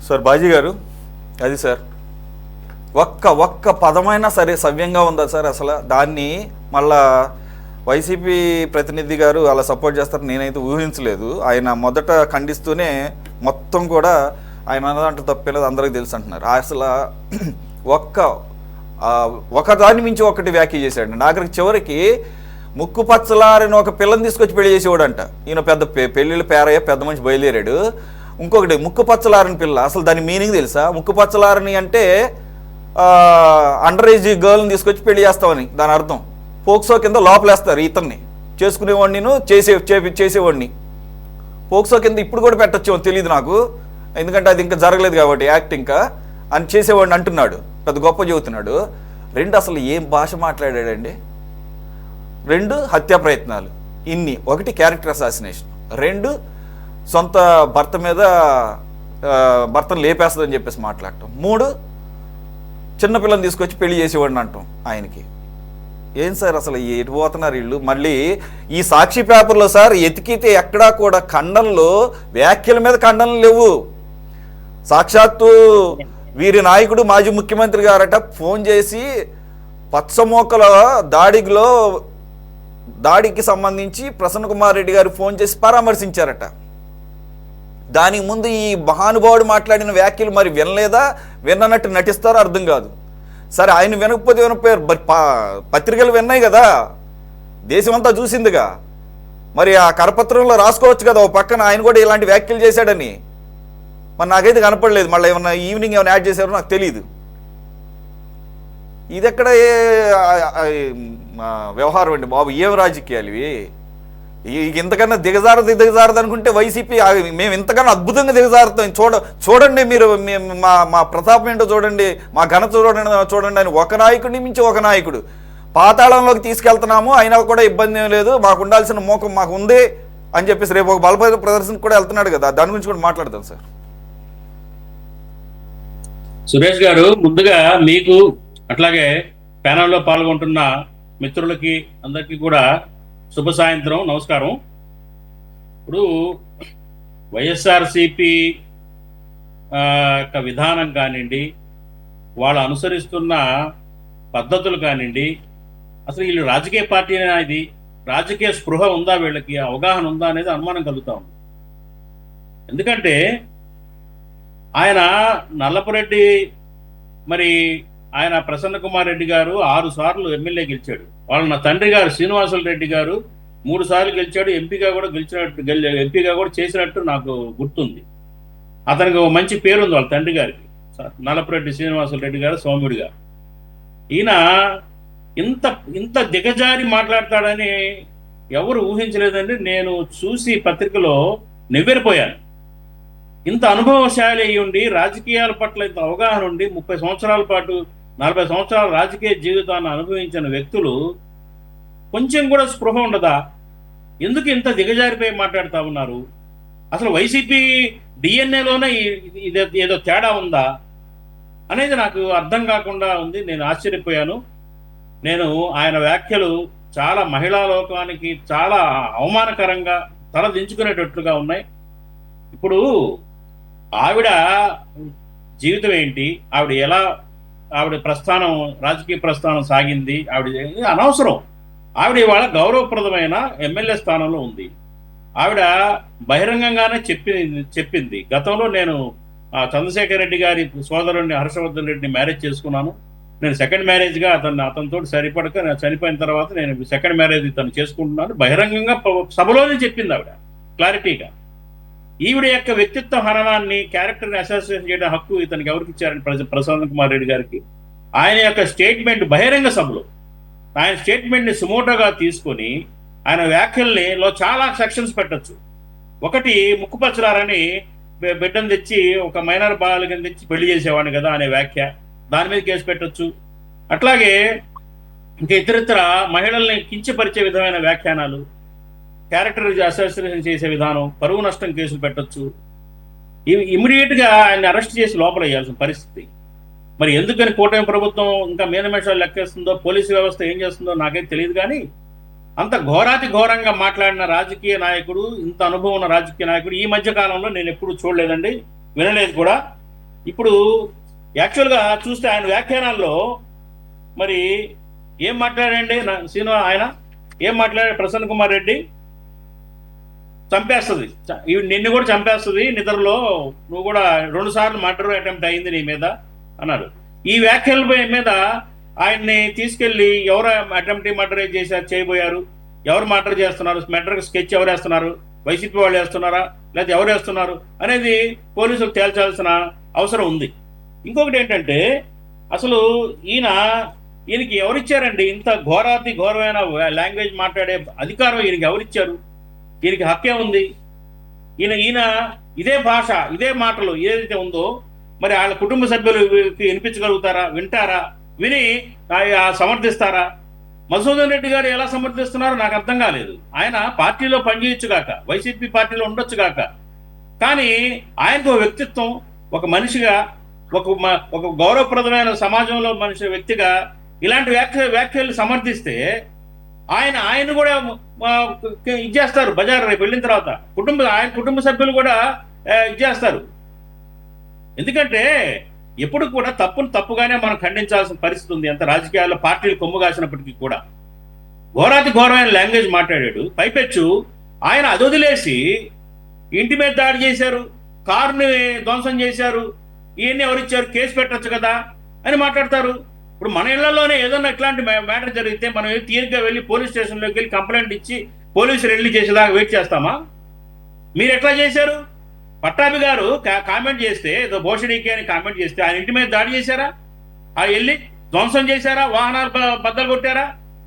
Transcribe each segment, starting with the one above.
Sir bhaji గారు, అది sir ఒక్క ఒక్క పదమైనా సరే సవ్యంగా ఉందా సార్? అసలు దాన్ని మళ్ళా వైసీపీ ప్రతినిధి గారు అలా సపోర్ట్ చేస్తారని నేనైతే ఊహించలేదు. ఆయన మొదట ఖండిస్తూనే మొత్తం కూడా ఆయన అన్నదంటే తప్పేలేదు, అందరికీ తెలుసు అంటున్నారు. అసలు ఒక దాని మించి ఒకటి వ్యాఖ్య చేశాడు. ఆఖరికి చివరికి ముక్కు పచ్చలారని ఒక పిల్లని తీసుకొచ్చి పెళ్లి చేసేవాడంట. ఈయన పెద్ద పెళ్ళిళ్ళు పేరయ్య పెద్ద మనిషి బయలుదేరాడు. ఇంకొకటి ముక్కు పచ్చలారని పిల్ల, అసలు దాని మీనింగ్ తెలుసా? ముక్కు పచ్చలారని అంటే అండర్ ఏజ్ గర్ల్ని తీసుకొచ్చి పెళ్లి చేస్తామని దాని అర్థం. పోక్సో కింద లోపలేస్తారు ఇతన్ని, చేసుకునేవాడిని చేసేవాడిని పోక్సో కింద ఇప్పుడు కూడా పెట్టచ్చేమో తెలియదు నాకు, ఎందుకంటే అది ఇంకా జరగలేదు కాబట్టి యాక్ట్ ఇంకా అని చేసేవాడిని అంటున్నాడు, పెద్ద గొప్ప చెబుతున్నాడు. రెండు అసలు ఏం భాష మాట్లాడాడండి? రెండు హత్యా ప్రయత్నాలు, ఇన్ని. ఒకటి క్యారెక్టర్ అసాసినేషన్, రెండు సొంత భర్త మీద భర్తను లేపేస్తుందని చెప్పేసి మాట్లాడటం, మూడు చిన్నపిల్లని తీసుకొచ్చి పెళ్లి చేసేవాడిని అంటాం ఆయనకి. ఏం సార్ అసలు ఎటు పోతున్నారు వీళ్ళు? మళ్ళీ ఈ సాక్షి పేపర్లో సార్ ఎతికితే ఎక్కడా కూడా ఖండనలు, వ్యాఖ్యల మీద ఖండనలు లేవు. సాక్షాత్తు వీరి నాయకుడు మాజీ ముఖ్యమంత్రి గారట ఫోన్ చేసి పచ్చమోకల దాడికి సంబంధించి ప్రసన్న కుమార్ రెడ్డి గారు ఫోన్ చేసి పరామర్శించారట. దానికి ముందు ఈ మహానుభావుడు మాట్లాడిన వ్యాఖ్యలు మరి వినలేదా, విన్నట్టు నటిస్తారో అర్థం కాదు. సరే ఆయన వినకపోతే వినకపోయారు, పత్రికలు విన్నాయి కదా, దేశమంతా చూసిందిగా, మరి ఆ కరపత్రంలో రాసుకోవచ్చు కదా ఓ పక్కన ఆయన కూడా ఇలాంటి వ్యాఖ్యలు చేశాడని. మరి నాకైతే కనపడలేదు. మళ్ళీ ఏమన్నా ఈవినింగ్ ఏమైనా యాడ్ చేశారో నాకు తెలియదు. ఇది ఎక్కడ వ్యవహారం అండి బాబు? ఏం రాజకీయాలు ఇవి? ఇంతకన్నా దిగజారదు అనుకుంటే వైసీపీ మేము ఇంతకన్నా అద్భుతంగా దిగజారుతాం. చూడండి మీరు, మా ప్రతాపం ఏంటో చూడండి, మా ఘనత చూడండి అని ఒక నాయకుడిని మించి ఒక నాయకుడు పాతాళంలోకి తీసుకెళ్తున్నాము, అయినా కూడా ఇబ్బంది ఏం లేదు, మాకు ఉండాల్సిన మోకం మాకు ఉంది అని చెప్పేసి రేపు ఒక బలపై ప్రదర్శన కూడా వెళ్తున్నాడు కదా, దాని గురించి కూడా మాట్లాడతాం సార్. సురేష్ గారు, ముందుగా మీకు అట్లాగే ప్యానల్లో పాల్గొంటున్న మిత్రులకి అందరికీ కూడా శుభ సాయంత్రం, నమస్కారం. ఇప్పుడు వైఎస్ఆర్సిపి యొక్క విధానం కానివ్వండి, వాళ్ళు అనుసరిస్తున్న పద్ధతులు కానివ్వండి, అసలు వీళ్ళు రాజకీయ పార్టీ అనేది రాజకీయ స్పృహ ఉందా, వీళ్ళకి అవగాహన ఉందా అనేది అనుమానం కలుగుతా ఉంది. ఎందుకంటే ఆయన నల్లపురెడ్డి, మరి ఆయన ప్రసన్న కుమార్ రెడ్డి గారు 6 సార్లు ఎమ్మెల్యే గెలిచాడు. వాళ్ళ నా తండ్రి గారు శ్రీనివాసులు రెడ్డి గారు 3 సార్లు గెలిచాడు, ఎంపీగా కూడా చేసినట్టు నాకు గుర్తుంది. అతనికి ఒక మంచి పేరుంది వాళ్ళ తండ్రి గారికి, నల్లపురెడ్డి శ్రీనివాసులు రెడ్డి గారు సౌమ్యుడిగా. ఈయన ఇంత దిగజారి మాట్లాడతాడని ఎవరు ఊహించలేదండి. నేను చూసి పత్రికలో నివ్వెరపోయాను. ఇంత అనుభవశాలి అయి ఉండి, రాజకీయాల పట్ల ఇంత అవగాహన ఉండి, 30 సంవత్సరాల పాటు 40 సంవత్సరాల రాజకీయ జీవితాన్ని అనుభవించిన వ్యక్తులు కొంచెం కూడా స్పృహ ఉండదా? ఎందుకు ఇంత దిగజారిపోయి మాట్లాడుతూ ఉన్నారు? అసలు వైసీపీ డిఎన్ఏలోనే ఏదో తేడా ఉందా అనేది నాకు అర్థం కాకుండా ఉంది. నేను ఆశ్చర్యపోయాను. నేను ఆయన వ్యాఖ్యలు చాలా మహిళా లోకానికి చాలా అవమానకరంగా తలదించుకునేటట్లుగా ఉన్నాయి. ఇప్పుడు ఆవిడ జీవితం ఏంటి, ఆవిడ ప్రస్థానం, రాజకీయ ప్రస్థానం సాగింది, ఆవిడ అనవసరం. ఆవిడ ఇవాళ గౌరవప్రదమైన ఎమ్మెల్యే స్థానంలో ఉంది. ఆవిడ బహిరంగంగానే చెప్పింది. గతంలో నేను చంద్రశేఖర్ రెడ్డి గారి సోదరుడిని హర్షవర్ధన్ రెడ్డిని మ్యారేజ్ చేసుకున్నాను. నేను సెకండ్ మ్యారేజ్గా అతనితో సరిపడక చనిపోయిన తర్వాత నేను సెకండ్ మ్యారేజ్ తను చేసుకుంటున్నాను బహిరంగంగా సభలోనే చెప్పింది ఆవిడ క్లారిటీగా. ఈవిడ యొక్క వ్యక్తిత్వ హననాన్ని, క్యారెక్టర్ని అసోసియేషన్ చేయడం హక్కు ఇతనికి ఎవరికి ఇచ్చారని ప్రసన్న కుమార్ రెడ్డి గారికి. ఆయన యొక్క స్టేట్మెంట్ బహిరంగ సభలో ఆయన స్టేట్మెంట్ని సుమోటోగా తీసుకొని ఆయన వ్యాఖ్యల్ని చాలా సెక్షన్స్ పెట్టచ్చు. ఒకటి, ముక్కుపచ్చలారని బిడ్డను తెచ్చి ఒక మైనర్ బాలికను తెచ్చి పెళ్లి చేసేవాడిని కదా అనే వ్యాఖ్య, దాని మీద కేసు పెట్టచ్చు. అట్లాగే ఇంకా ఇతరితర మహిళల్ని కించపరిచే విధమైన వ్యాఖ్యానాలు, క్యారెక్టర్ అసోసియేషన్ చేసే విధానం, పరువు నష్టం కేసులు పెట్టచ్చు. ఇమీడియట్గా ఆయన్ని అరెస్ట్ చేసి లోపల వేయాల్సిన పరిస్థితి. మరి ఎందుకని కూటమి ప్రభుత్వం ఇంకా మీనమేషాలు లెక్కేస్తుందో, పోలీసు వ్యవస్థ ఏం చేస్తుందో నాకైతే తెలియదు. కానీ అంత ఘోరాతి ఘోరంగా మాట్లాడిన రాజకీయ నాయకుడు, ఇంత అనుభవం ఉన్న రాజకీయ నాయకుడు ఈ మధ్య కాలంలో నేను ఎప్పుడు చూడలేదండి, వినలేదు కూడా. ఇప్పుడు యాక్చువల్గా చూస్తే ఆయన వ్యాఖ్యానాల్లో మరి ఏం మాట్లాడండి సీను, ఆయన ఏం మాట్లాడాడు? ప్రసన్న కుమార్ రెడ్డి చంపేస్తుంది, నిన్ను కూడా చంపేస్తుంది నిద్రలో, నువ్వు కూడా 2 సార్లు మర్డర్ అటెంప్ట్ అయింది నీ మీద అన్నారు. ఈ వ్యాఖ్యల మీద ఆయన్ని తీసుకెళ్లి ఎవరు అటెంప్ట్ మర్డర్ చేయబోయారు, ఎవరు మర్డర్ చేస్తున్నారు, మర్డర్ స్కెచ్ ఎవరు వేస్తున్నారు, వైసీపీ వాళ్ళు వేస్తున్నారా లేకపోతే ఎవరు వేస్తున్నారు అనేది పోలీసులు తేల్చాల్సిన అవసరం ఉంది. ఇంకొకటి ఏంటంటే, అసలు ఈయనకి ఎవరిచ్చారండి ఇంత ఘోరాతి ఘోరమైన లాంగ్వేజ్ మాట్లాడే అధికారం? ఈయనకి ఎవరిచ్చారు? ఈయనకి హక్కే ఉంది? ఈయన ఇదే భాష, ఇదే మాటలు ఏదైతే ఉందో మరి వాళ్ళ కుటుంబ సభ్యులు వినిపించగలుగుతారా? వింటారా? విని సమర్థిస్తారా? మధుసూదన్ రెడ్డి గారు ఎలా సమర్థిస్తున్నారో నాకు అర్థం కాలేదు. ఆయన పార్టీలో పనిచేయచ్చుగాక, వైసీపీ పార్టీలో ఉండొచ్చుగాక, కానీ ఆయనకు ఒక వ్యక్తిత్వం, ఒక మనిషిగా, ఒక గౌరవప్రదమైన సమాజంలో మనిషి వ్యక్తిగా ఇలాంటి వ్యాఖ్యలు సమర్థిస్తే ఆయన కూడా ఇచ్చేస్తారు బజార్ రేపు వెళ్ళిన తర్వాత. ఆయన కుటుంబ సభ్యులు కూడా ఇచ్చేస్తారు. ఎందుకంటే ఎప్పుడు కూడా తప్పును తప్పుగానే మనం ఖండించాల్సిన పరిస్థితి ఉంది. ఎంత రాజకీయాల్లో పార్టీలు కొమ్ము కాసినప్పటికీ కూడా ఘోరాతి ఘోరమైన లాంగ్వేజ్ మాట్లాడాడు. పైపెచ్చు ఆయన అది వదిలేసి ఇంటి మీద దాడి చేశారు, కారుని ధ్వంసం చేశారు, ఇవన్నీ ఎవరిచ్చారు, కేసు పెట్టచ్చు కదా అని మాట్లాడతారు. ఇప్పుడు మన ఇళ్లలోనే ఏదన్నా ఇట్లాంటి మ్యాటర్ జరిగితే మనం తీరిగ్గా వెళ్ళి పోలీస్ స్టేషన్లోకి వెళ్ళి కంప్లైంట్ ఇచ్చి పోలీసులు వెళ్ళి చేసేదాకా వెయిట్ చేస్తామా? మీరు ఎట్లా చేశారు? పట్టాభి గారు కామెంట్ చేస్తే, ఏదో భోషడీకి అని కామెంట్ చేస్తే ఆయన ఇంటి మీద దాడి చేశారా? వెళ్ళి ధ్వంసం చేశారా? వాహనాలు బద్దలు కొట్టారా?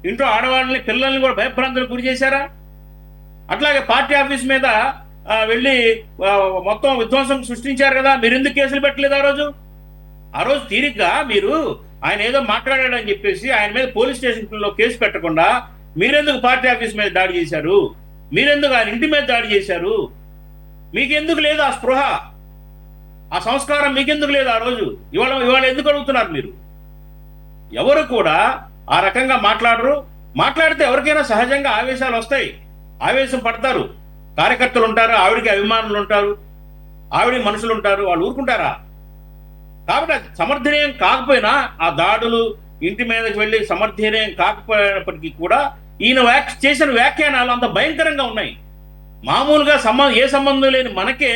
ఇంట్లో ఆడవాళ్ళని పిల్లల్ని కూడా భయభ్రాంతులకు గురి చేశారా? అట్లాగే పార్టీ ఆఫీస్ మీద వెళ్ళి మొత్తం విధ్వంసం సృష్టించారు కదా, మీరు ఎందుకు కేసులు పెట్టలేదు ఆ రోజు తీరిగ్గా మీరు ఆయన ఏదో మాట్లాడాడని చెప్పేసి ఆయన మీద పోలీస్ స్టేషన్లో కేసు పెట్టకుండా మీరెందుకు పార్టీ ఆఫీస్ మీద దాడి చేశారు? మీరెందుకు ఆయన ఇంటి మీద దాడి చేశారు? మీకెందుకు లేదు ఆ స్పృహ, ఆ సంస్కారం మీకెందుకు లేదు ఆ రోజు? ఇవాళ ఎందుకు అడుగుతున్నారు మీరు? ఎవరు కూడా ఆ రకంగా మాట్లాడరు. మాట్లాడితే ఎవరికైనా సహజంగా ఆవేశాలు వస్తాయి, ఆవేశం పడతారు. కార్యకర్తలు ఉంటారు, ఆవిడికి అభిమానులు ఉంటారు, ఆవిడికి మనుషులు ఉంటారు, వాళ్ళు ఊరుకుంటారా? కాబట్టి అది సమర్థనీయం కాకపోయినా ఆ దాడులు ఇంటి మీదకి వెళ్ళి సమర్థనీయం కాకపోయినప్పటికీ కూడా ఈయన చేసిన వ్యాఖ్యానాలు అంత భయంకరంగా ఉన్నాయి. మామూలుగా ఏ సంబంధం లేని మనకే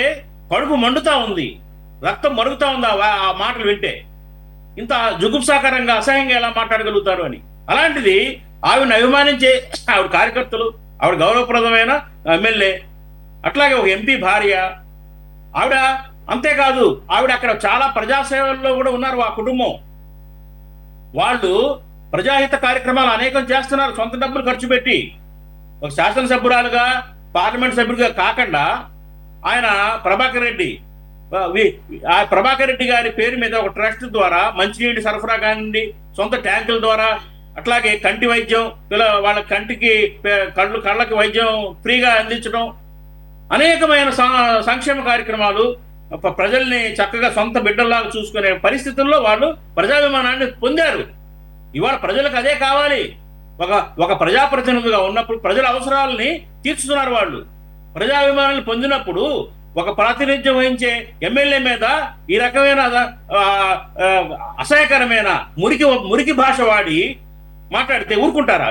కడుపు మండుతా ఉంది, రక్తం మరుగుతా ఉంది ఆ మాటలు వింటే. ఇంత జుగుప్సాకరంగా అసహ్యంగా ఎలా మాట్లాడగలుగుతారు అని. అలాంటిది ఆవిడని అభిమానించే ఆవిడ కార్యకర్తలు, ఆవిడ గౌరవప్రదమైన ఎమ్మెల్యే, అట్లాగే ఒక ఎంపీ భార్య ఆవిడ, అంతేకాదు ఆవిడ అక్కడ చాలా ప్రజాసేవల్లో కూడా ఉన్నారు. ఆ కుటుంబం వాళ్ళు ప్రజాహిత కార్యక్రమాలు అనేకం చేస్తున్నారు సొంత డబ్బులు ఖర్చు పెట్టి. ఒక శాసనసభ్యురాలుగా, పార్లమెంట్ సభ్యుడిగా కాకుండా ఆయన ప్రభాకర్ రెడ్డి గారి పేరు మీద ఒక ట్రస్ట్ ద్వారా మంచినీటి సరఫరా కానివ్వండి, సొంత ట్యాంకుల ద్వారా, అట్లాగే కంటి వైద్యం, వాళ్ళ కళ్ళకి వైద్యం ఫ్రీగా అందించడం, అనేకమైన సంక్షేమ కార్యక్రమాలు, ప్రజల్ని చక్కగా సొంత బిడ్డల్లాగా చూసుకునే పరిస్థితుల్లో వాళ్ళు ప్రజాభిమానాన్ని పొందారు. ఇవాళ ప్రజలకు అదే కావాలి. ఒక ప్రజాప్రతినిధిగా ఉన్నప్పుడు ప్రజల అవసరాలని తీర్చుతున్నారు వాళ్ళు. ప్రజాభిమానాన్ని పొందినప్పుడు ఒక ప్రాతినిధ్యం వహించే ఎమ్మెల్యే మీద ఈ రకమైన అసహ్యకరమైన మురికి భాష వాడి మాట్లాడితే ఊరుకుంటారా?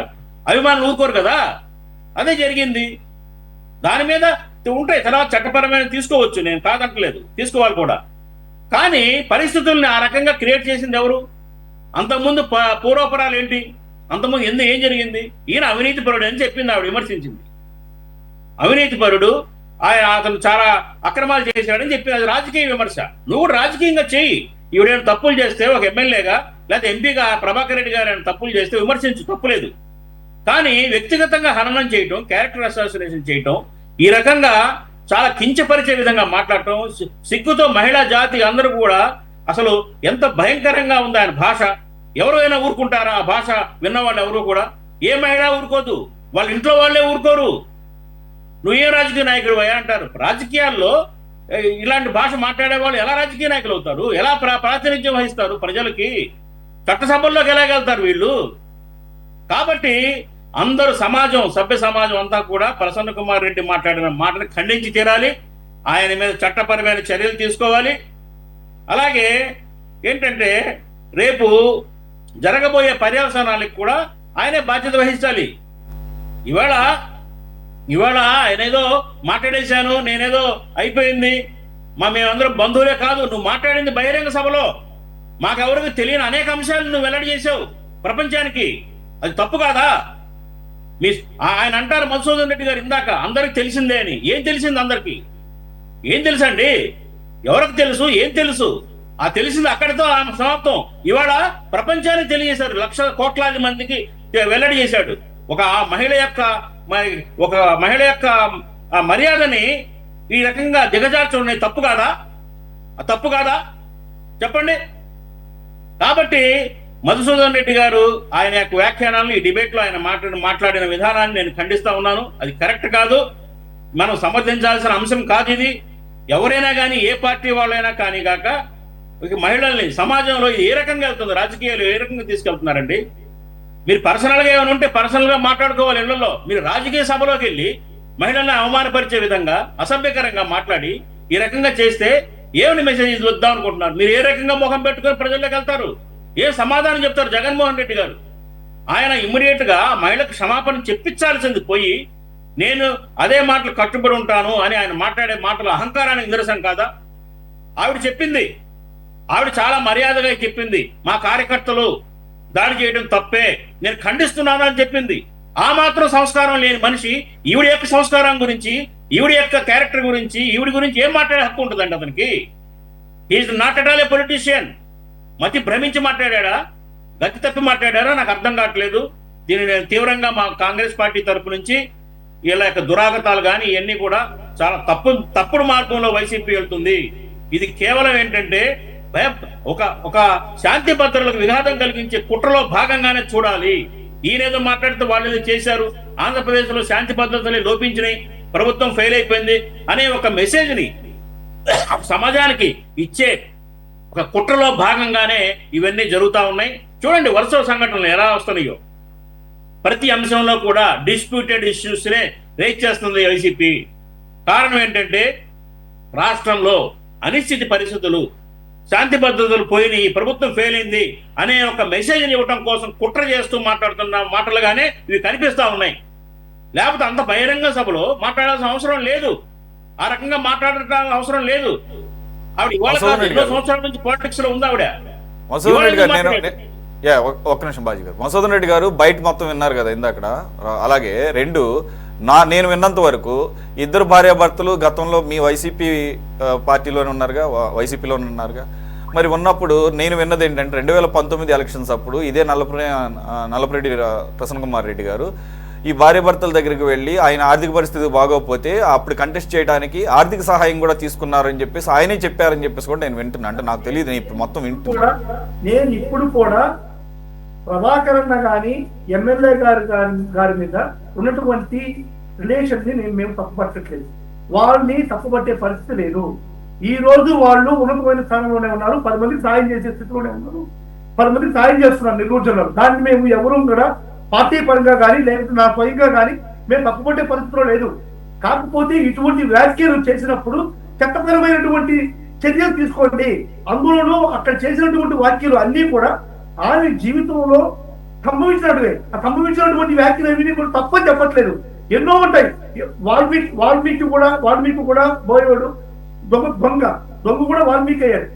అభిమానులు ఊరుకోరు కదా. అదే జరిగింది. దాని మీద ఉంటాయి తర్వాత చట్టపరమైన తీసుకోవచ్చు, నేను కాదంటలేదు, తీసుకోవాలి కూడా. కానీ పరిస్థితుల్ని ఆ రకంగా క్రియేట్ చేసింది ఎవరు? అంతకుముందు పూర్వపరాలు ఏంటి? అంతకుముందు ఏం జరిగింది? ఈయన అవినీతి పరుడు అని చెప్పింది ఆవిడ, విమర్శించింది. అవినీతి పరుడు, అతను చాలా అక్రమాలు చేశాడని చెప్పింది. అది రాజకీయ విమర్శ. నువ్వు కూడా రాజకీయంగా చెయ్యి. ఈవిడేమైనా తప్పులు చేస్తే ఒక ఎమ్మెల్యేగా లేకపోతే ఎంపీగా ప్రభాకర్ రెడ్డి గారు ఏమైనా తప్పులు చేస్తే విమర్శించు, తప్పులేదు. కానీ వ్యక్తిగతంగా హననం చేయటం, క్యారెక్టర్ అసాసినేషన్ చేయటం, ఈ రకంగా చాలా కించపరిచే విధంగా మాట్లాడటం, సిగ్గుతో మహిళా జాతి అందరూ కూడా అసలు ఎంత భయంకరంగా ఉంది ఆయన భాష. ఎవరైనా ఊరుకుంటారా ఆ భాష విన్నవాళ్ళు? ఎవరు కూడా, ఏ మహిళ ఊరుకోదు, వాళ్ళ ఇంట్లో వాళ్ళే ఊరుకోరు. నువ్వే రాజకీయ నాయకుడు అయ్యా అంటారు. రాజకీయాల్లో ఇలాంటి భాష మాట్లాడే వాళ్ళు ఎలా రాజకీయ నాయకులు అవుతారు? ఎలా ప్రాతినిధ్యం వహిస్తారు ప్రజలకి? చట్టసభల్లోకి ఎలాగెళ్తారు వీళ్ళు? కాబట్టి అందరూ సభ్య సమాజం అంతా కూడా ప్రసన్న కుమార్ రెడ్డి మాట్లాడిన మాటను ఖండించి తీరాలి. ఆయన మీద చట్టపరమైన చర్యలు తీసుకోవాలి. అలాగే ఏంటంటే రేపు జరగబోయే పర్యవసానాలకు కూడా ఆయనే బాధ్యత వహించాలి. ఇవాళ ఆయన ఏదో మాట్లాడేశాను, నేనేదో అయిపోయింది, మేమందరం బంధువులే కాదు, నువ్వు మాట్లాడింది బహిరంగ సభలో మాకెవరికి తెలియని అనేక అంశాలు నువ్వు వెల్లడి చేసావు ప్రపంచానికి. అది తప్పు కాదా? ఆయన అంటారు మధుసూదన్ రెడ్డి గారు ఇందాక అందరికి తెలిసిందే అని. ఏం తెలిసింది అందరికి? ఏం తెలుసండి? ఎవరికి తెలుసు? ఏం తెలుసు? ఆ తెలిసింది అక్కడితో సమాప్తం. ఇవాళ ప్రపంచానికి తెలియజేశారు, లక్షల కోట్లాది మందికి వెల్లడి చేశాడు. ఒక మహిళ యొక్క మర్యాదని ఈ రకంగా దిగజార్చడం తప్పు కాదా? తప్పు కాదా చెప్పండి. కాబట్టి మధుసూదన్ రెడ్డి గారు ఆయన యొక్క వ్యాఖ్యానాలను ఈ డిబేట్ లో ఆయన మాట్లాడిన విధానాన్ని నేను ఖండిస్తా ఉన్నాను. అది కరెక్ట్ కాదు, మనం సమర్థించాల్సిన అంశం కాదు ఇది. ఎవరైనా కానీ, ఏ పార్టీ వాళ్ళైనా కానీ కాక మహిళల్ని సమాజంలో ఏ రకంగా వెళ్తుంది, రాజకీయాలు ఏ రకంగా తీసుకెళ్తున్నారండి? మీరు పర్సనల్ గా ఏమైనా ఉంటే పర్సనల్ గా మాట్లాడుకోవాలి ఇళ్లలో. మీరు రాజకీయ సభలోకి వెళ్ళి మహిళల్ని అవమానపరిచే విధంగా అసభ్యకరంగా మాట్లాడి ఈ రకంగా చేస్తే ఏమని మెసేజ్ వద్దాం అనుకుంటున్నారు? మీరు ఏ రకంగా ముఖం పెట్టుకొని ప్రజల్లోకి వెళ్తారు? ఏ సమాధానం చెప్తారు జగన్మోహన్ రెడ్డి గారు? ఆయన ఇమ్మీడియట్ గా మహిళకు క్షమాపణ చెప్పించాల్సింది పోయి నేను అదే మాటలు కట్టుబడి ఉంటాను అని ఆయన మాట్లాడే మాటలు అహంకారానికి నిదర్శనం కాదా? ఆవిడ చెప్పింది, ఆవిడ చాలా మర్యాదగా చెప్పింది, మా కార్యకర్తలు దాడి చేయడం తప్పే, నేను ఖండిస్తున్నాను అని చెప్పింది. ఆ మాత్రం సంస్కారం లేని మనిషి ఈవిడ యొక్క సంస్కారం గురించి, ఈవిడ యొక్క క్యారెక్టర్ గురించి, ఈవిడ గురించి ఏం మాట్లాడే హక్కు ఉంటుందండి అతనికి? He is not at all a politician. మతి భ్రమించి మాట్లాడా, గతి తప్పి మాట్లాడారా నాకు అర్థం కావట్లేదు. దీన్ని నేను తీవ్రంగా మా కాంగ్రెస్ పార్టీ తరపు నుంచి వీళ్ళ యొక్క దురాగతాలు కానీ ఇవన్నీ కూడా చాలా తప్పుడు మార్గంలో వైసీపీ వెళ్తుంది. ఇది కేవలం ఏంటంటే ఒక శాంతి భద్రతలకు విఘాతం కలిగించే కుట్రలో భాగంగానే చూడాలి. ఈయనేదో మాట్లాడితే వాళ్ళు ఏదో చేశారు, ఆంధ్రప్రదేశ్ లో శాంతి భద్రతలు లోపించినాయి, ప్రభుత్వం ఫెయిల్ అయిపోయింది అనే ఒక మెసేజ్ ని సమాజానికి ఇచ్చే ఒక కుట్రలో భాగంగానే ఇవన్నీ జరుగుతూ ఉన్నాయి. చూడండి వరుస సంఘటనలు ఎలా వస్తున్నాయో. ప్రతి అంశంలో కూడా డిస్ప్యూటెడ్ ఇష్యూస్ నే రేజ్ చేస్తుంది వైసీపీ. కారణం ఏంటంటే రాష్ట్రంలో అనిశ్చిత పరిస్థితులు, శాంతి భద్రతలు పోయినాయి, ప్రభుత్వం ఫెయిల్ అయింది అనే ఒక మెసేజ్ ఇవ్వటం కోసం కుట్ర చేస్తూ మాట్లాడుతున్న మాటలుగానే ఇవి కనిపిస్తా ఉన్నాయి. లేకపోతే అంత బహిరంగ సభలో మాట్లాడాల్సిన అవసరం లేదు, ఆ రకంగా మాట్లాడాల్సిన అవసరం లేదు. ఆవిడ ఇవాళ ఎన్నో సంవత్సరాల నుంచి పాలిటిక్స్ లో ఉంది ఆవిడ. ఒక్క నిమిషం బాజీ గారు, మధుసూదన్ రెడ్డి గారు బయట మొత్తం విన్నారు కదా ఇందాకడ. అలాగే నేను విన్నంత వరకు ఇద్దరు భార్యాభర్తలు గతంలో మీ వైసీపీ పార్టీలోనే ఉన్నారుగా, వైసీపీలోనే ఉన్నారుగా. మరి ఉన్నప్పుడు నేను విన్నది ఏంటంటే 2019 ఎలక్షన్స్ అప్పుడు ఇదే నల్లపురెడ్డి ప్రసన్న కుమార్ రెడ్డి గారు ఈ భార్యాభర్తల దగ్గరికి వెళ్ళి ఆయన ఆర్థిక పరిస్థితి బాగోకపోతే అప్పుడు కంటెస్ట్ చేయడానికి ఆర్థిక సహాయం కూడా తీసుకున్నారని చెప్పేసి ఆయనే చెప్పారని చెప్పేసి కూడా నేను వింటున్నా. అంటే నాకు తెలియదు, నేను ఇప్పుడు మొత్తం వింటున్నా. నేను ఇప్పుడు కూడా ప్రభాకరన్న గాని ఎమ్మెల్యే గారి మీద ఉన్నటువంటి రిలేషన్ ని మేము తప్పుపట్టట్లేదు, వాళ్ళని తప్పుపట్టే పరిస్థితి లేదు. ఈ రోజు వాళ్ళు ఉన్నతమైన స్థానంలోనే ఉన్నారు, 10 మందికి సాయం చేసే స్థితిలోనే ఉన్నారు, 10 మందికి సాయం చేస్తున్నారు నెల్లూరు జిల్లాలో. దాన్ని మేము ఎవరూ కూడా పార్టీ పరంగా కానీ లేకపోతే నా స్వయంగా కానీ మేము తప్పుపట్టే పరిస్థితిలో లేదు. కాకపోతే ఇటువంటి వ్యాఖ్యలు చేసినప్పుడు చట్టపరమైనటువంటి చర్యలు తీసుకోండి. అందులోనూ అక్కడ చేసినటువంటి వ్యాఖ్యలు అన్నీ కూడా ఆయన జీవితంలో సంభవించినట్టువే. ఆ సంభవించినటువంటి వ్యాఖ్యలు ఏమీ కూడా తప్పని చెప్పట్లేదు, ఎన్నో ఉంటాయి. వాల్మీకి కూడా బోయేవాడు, దొంగ కూడా వాల్మీకి అయ్యాడు.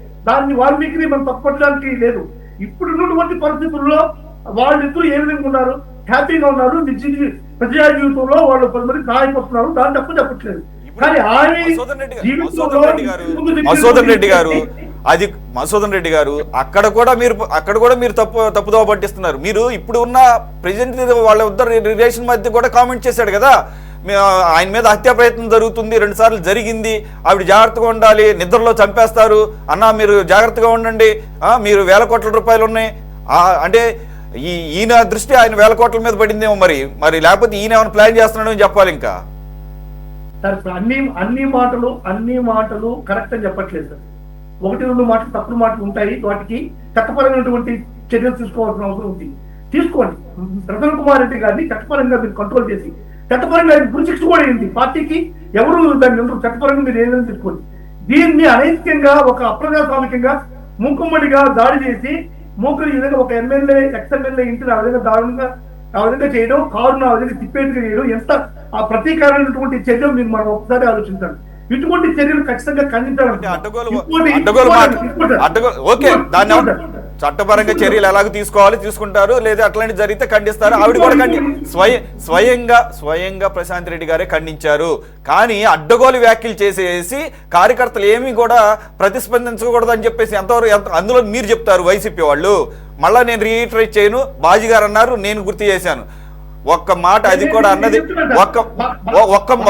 వాల్మీకిని మనం తప్పట్టడానికి లేదు. ఇప్పుడున్నటువంటి పరిస్థితుల్లో వాళ్ళిద్దరూ ఏ విధంగా ఉన్నారు, హ్యాపీగా ఉన్నారు, ప్రజా జీవితంలో వాళ్ళు 10 మందికి సహాయపడుతున్నారు, దాన్ని తప్పు చెప్పట్లేదు. కానీ ఆయన మధుసూదన్ రెడ్డి గారు అక్కడ కూడా మీరు తప్పుదోవ పట్టిస్తున్నారు. మీరు ఇప్పుడు ఉన్న ప్రెసిడెంట్ వాళ్ళ ఇద్దరు రిలేషన్ మధ్య కూడా కామెంట్ చేశాడు కదా, ఆయన మీద హత్యా ప్రయత్నం జరుగుతుంది, 2 సార్లు జరిగింది, ఆవిడ జాగ్రత్తగా ఉండాలి, నిద్రలో చంపేస్తారు అన్న, మీరు జాగ్రత్తగా ఉండండి, మీరు వేల కోట్ల రూపాయలు ఉన్నాయి అంటే ఈయన దృష్టి ఆయన వేల కోట్ల మీద పడిందేమో. మరి లేకపోతే ఈయన ఏమైనా ప్లాన్ చేస్తున్నాడని చెప్పాలి. ఇంకా సార్ అన్ని మాటలు కరెక్ట్ అని చెప్పట్లేదు సార్. 1-2 మాటలు తప్పుడు మాటలు ఉంటాయి, వాటికి చట్టపరమైనటువంటి చర్యలు తీసుకోవాల్సిన అవసరం ఉంది. తీసుకోండి. ప్రసన్న కుమార్ రెడ్డి గారిని చట్టపరంగా మీరు కంట్రోల్ చేసి చట్టపరంగా గురి శిక్ష కూడా ఏంటి పార్టీకి ఎవరు దాన్ని చట్టపరంగా మీరు ఏదైనా తీసుకోండి. దీన్ని అనైతికంగా ఒక అప్రజాస్వామికంగా మూకుమ్మడిగా దాడి చేసి మూకులు ఈ విధంగా ఒక ఎమ్మెల్యే ఎక్స్-ఎమ్మెల్యే ఇంటిని ఆ విధంగా దారుణంగా ఆ విధంగా చేయడం, కారును ఆ విధంగా తిప్పేట్టుగా చేయడం ఎంత ఆ ప్రతీకారమైనటువంటి చర్యలు మీరు మనం ఒకసారి ఆలోచించాలి. ఇటువంటి చర్యలు ఖచ్చితంగా ఖండించాలి. ఓకే, దాన్ని చట్టపరంగా చర్యలు ఎలాగో తీసుకుంటారు, లేదా అట్లాంటి జరిగితే ఖండిస్తారు. ఆవిడ కూడా స్వయంగా ప్రశాంత్ రెడ్డి గారే ఖండించారు. కానీ అడ్డగోలు వ్యాఖ్యలు చేసేసి కార్యకర్తలు ఏమీ కూడా ప్రతిస్పందించకూడదు అని చెప్పేసి ఎంతవరకు అందులో మీరు చెప్తారు వైసీపీ వాళ్ళు. మళ్ళా నేను రీఇటరేట్ చేయను, బాజీ గారు అన్నారు, నేను గుర్తు చేశాను. ఒక్క మాట అది కూడా అన్నది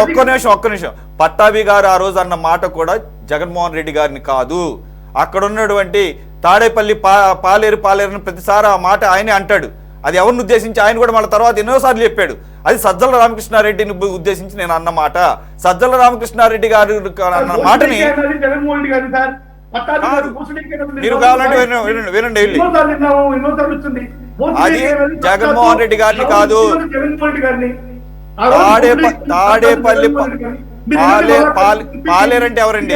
ఒక్క నిమిషం పట్టాభి గారు ఆ రోజు అన్న మాట కూడా జగన్మోహన్ రెడ్డి గారిని కాదు, అక్కడ ఉన్నటువంటి తాడేపల్లి పాలేరు ప్రతిసారి ఆ మాట ఆయనే అంటాడు. అది ఎవరిని ఉద్దేశించి ఆయన కూడా మళ్ళీ తర్వాత ఎన్నోసార్లు చెప్పాడు. అది సజ్జల రామకృష్ణారెడ్డిని ఉద్దేశించి నేను అన్న మాట. సజ్జల రామకృష్ణారెడ్డి గారు అన్న మాటని మీరు కావాలంటే వినండి వెళ్ళి. అది జగన్మోహన్ రెడ్డి గారిని కాదు, తాడేపల్లి పాలేరంటే ఎవరండి?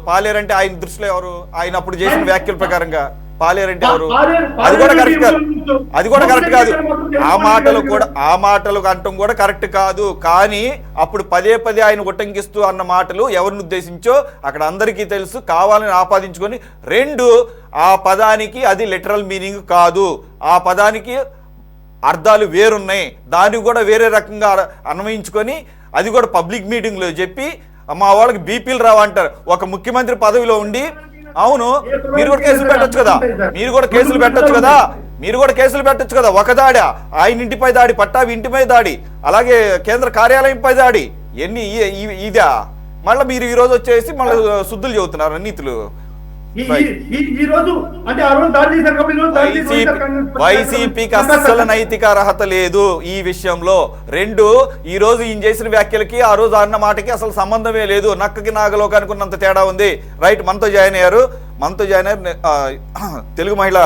పాలేరంటే ఆయన దృష్టిలో ఎవరు? ఆయన అప్పుడు చేసిన వ్యాఖ్యల ప్రకారంగా పాలేరంటే ఎవరు? అది కూడా కరెక్ట్ కాదు. ఆ మాటలు అంటం కూడా కరెక్ట్ కాదు. కానీ అప్పుడు పదే ఆయన ఉటంకిస్తూ అన్న మాటలు ఎవరిని ఉద్దేశించో అక్కడ అందరికీ తెలుసు. కావాలని ఆపాదించుకొని ఆ పదానికి అది లిటరల్ మీనింగ్ కాదు, ఆ పదానికి అర్థాలు వేరున్నాయి, దాన్ని కూడా వేరే రకంగా అన్వయించుకొని అది కూడా పబ్లిక్ మీటింగ్లో చెప్పి మా వాళ్ళకి బీపీలు రావు అంటారు. ఒక ముఖ్యమంత్రి పదవిలో ఉండి అవును మీరు కూడా కేసులు పెట్టొచ్చు కదా. ఒక దాడి, ఆయన ఇంటిపై దాడి, పట్టాభి ఇంటిపై దాడి, అలాగే కేంద్ర కార్యాలయంపై దాడి, ఇదా? మళ్ళీ మీరు ఈ రోజు వచ్చేసి మళ్ళీ శుద్ధులు చెబుతున్నారు నీతులు. వైసీపీకి అస్సలు నైతిక అర్హత లేదు ఈ విషయంలో. ఈ రోజు ఈయన చేసిన వ్యాఖ్యలకి ఆ రోజు అన్న మాటకి అసలు సంబంధమే లేదు. నక్కకి నాగలోకి అనుకున్నంత తేడా ఉంది. రైట్, మనతో జాయిన్ అయ్యారు తెలుగు మహిళ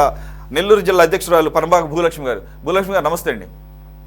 నెల్లూరు జిల్లా అధ్యక్షురాలు పనబాక భూలక్ష్మి గారు. నమస్తే అండి.